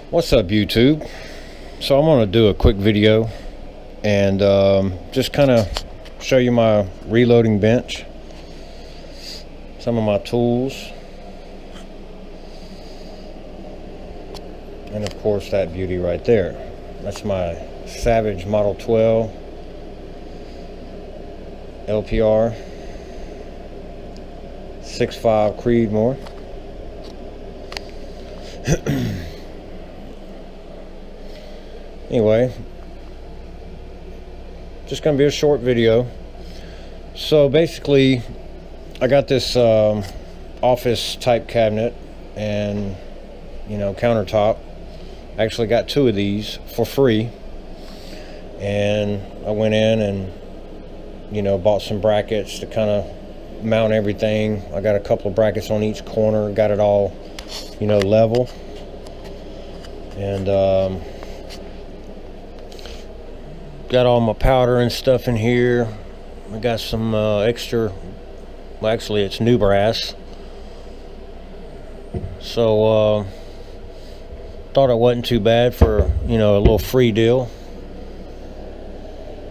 What's up, YouTube? So I'm going to do a quick video and just kind of show you my reloading bench, some of my tools, and of course that beauty right there. That's my Savage Model 12 LPR 6.5 Creedmoor. Anyway, just gonna be a short video. So basically, I got this office type cabinet and countertop. I actually got two of these for free, and I went in and bought some brackets to kind of mount everything. I got a couple of brackets on each corner, got it all level, and got all my powder and stuff in here. I got some extra, well actually it's new brass, so thought it wasn't too bad for a little free deal.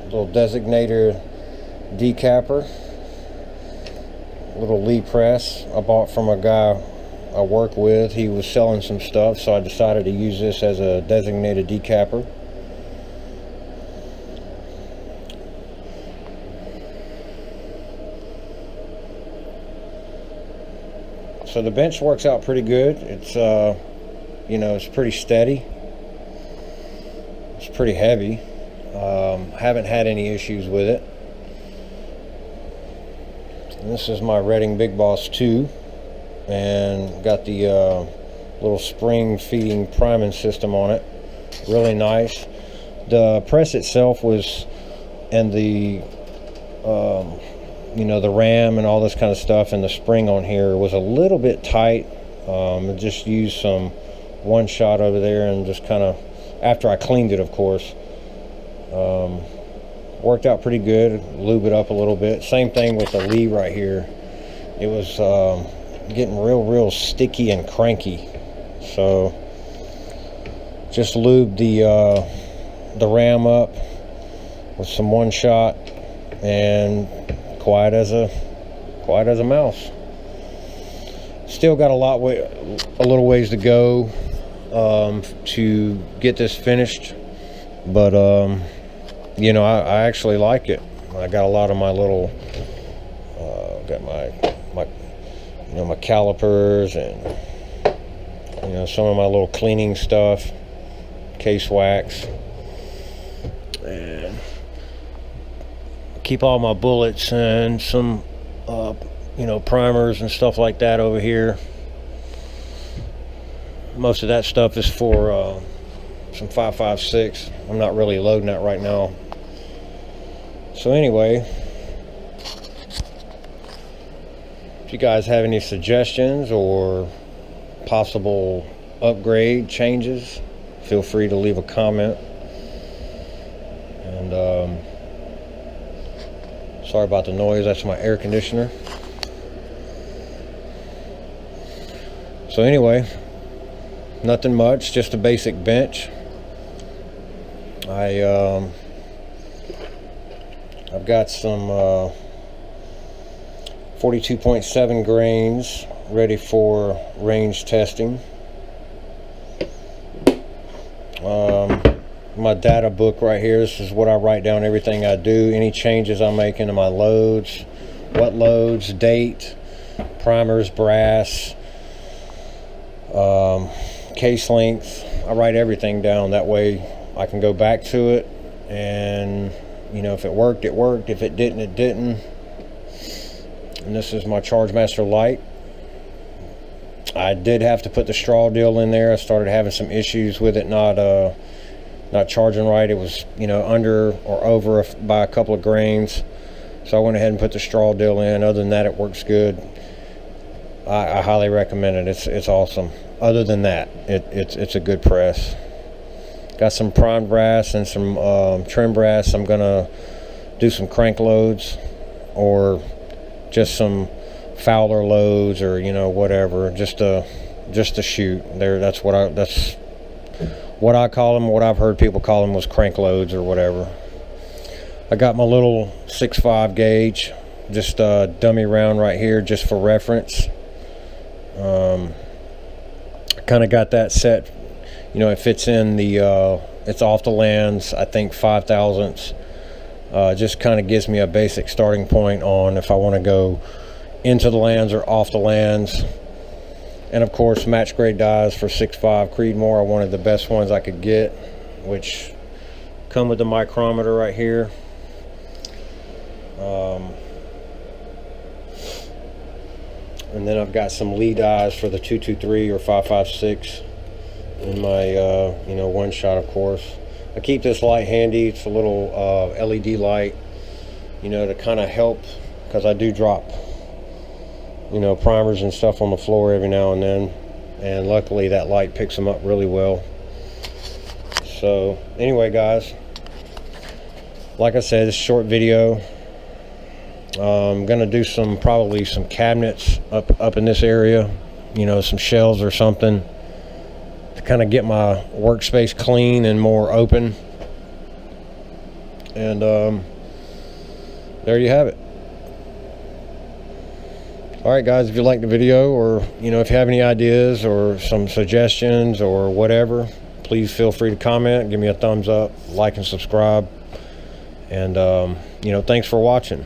Little designator decapper, little Lee press I bought from a guy I work with. He was selling some stuff, so I decided to use this as a designated decapper. So the bench works out pretty good. It's it's pretty steady. It's pretty heavy. Haven't had any issues with it. And this is my Redding Big Boss 2, and got the little spring feeding priming system on it. Really nice. The press itself was, and the the ram and all this kind of stuff, and the spring on here was a little bit tight. I just used some one shot over there, and just kind of, after I cleaned it of course, worked out pretty good. Lube it up a little bit. Same thing with the Lee right here. It was getting real sticky and cranky, so just lubed the ram up with some one shot, and quiet as a mouse. Still got a little ways to go to get this finished, but I actually like it. I got a lot of my little got my calipers, and some of my little cleaning stuff, case wax, and keep all my bullets and some primers and stuff like that over here. Most of that stuff is for some 5.56. I'm not really loading that right now. So anyway, if you guys have any suggestions or possible upgrade changes, feel free to leave a comment. And sorry about the noise, that's my air conditioner. So anyway, nothing much, just a basic bench. I've got some 42.7 grains ready for range testing. My data book right here, this is what I write down everything I do, any changes I make into my loads, what loads, date, primers, brass, case length. I write everything down, that way I can go back to it, and if it worked, it worked. If it didn't, it didn't. And this is my Chargemaster Lite. I did have to put the straw deal in there. I started having some issues with it not charging right. It was under or over by a couple of grains, so I went ahead and put the straw deal in. Other than that, it works good. I highly recommend it. It's awesome. Other than that, it's a good press. Got some primed brass and some trim brass. I'm gonna do some crank loads, or just some Fowler loads, or whatever, just to shoot there. That's what I call them, what I've heard people call them was crank loads or whatever. I got my little 6.5 gauge, just a dummy round right here just for reference. Kind of got that set, you know, it fits in the it's off the lands, I think 5 thousandths. Just kind of gives me a basic starting point on if I want to go into the lands or off the lands. And of course, match grade dies for 6.5 Creedmoor. I wanted the best ones I could get, which come with the micrometer right here. And then I've got some Lee dies for the 223 or 5.56 in my you know, one shot, of course. I keep this light handy. It's a little LED light, you know, to kind of help, because I do drop, you know, primers and stuff on the floor every now and then, and luckily that light picks them up really well. So anyway, guys, like I said, it's a short video. I'm gonna do probably some cabinets up in this area, you know, some shelves or something, to kind of get my workspace clean and more open. And there you have it. All right, guys, if you like the video, or you know, if you have any ideas or some suggestions or whatever, please feel free to comment, give me a thumbs up, like and subscribe. And you know, thanks for watching.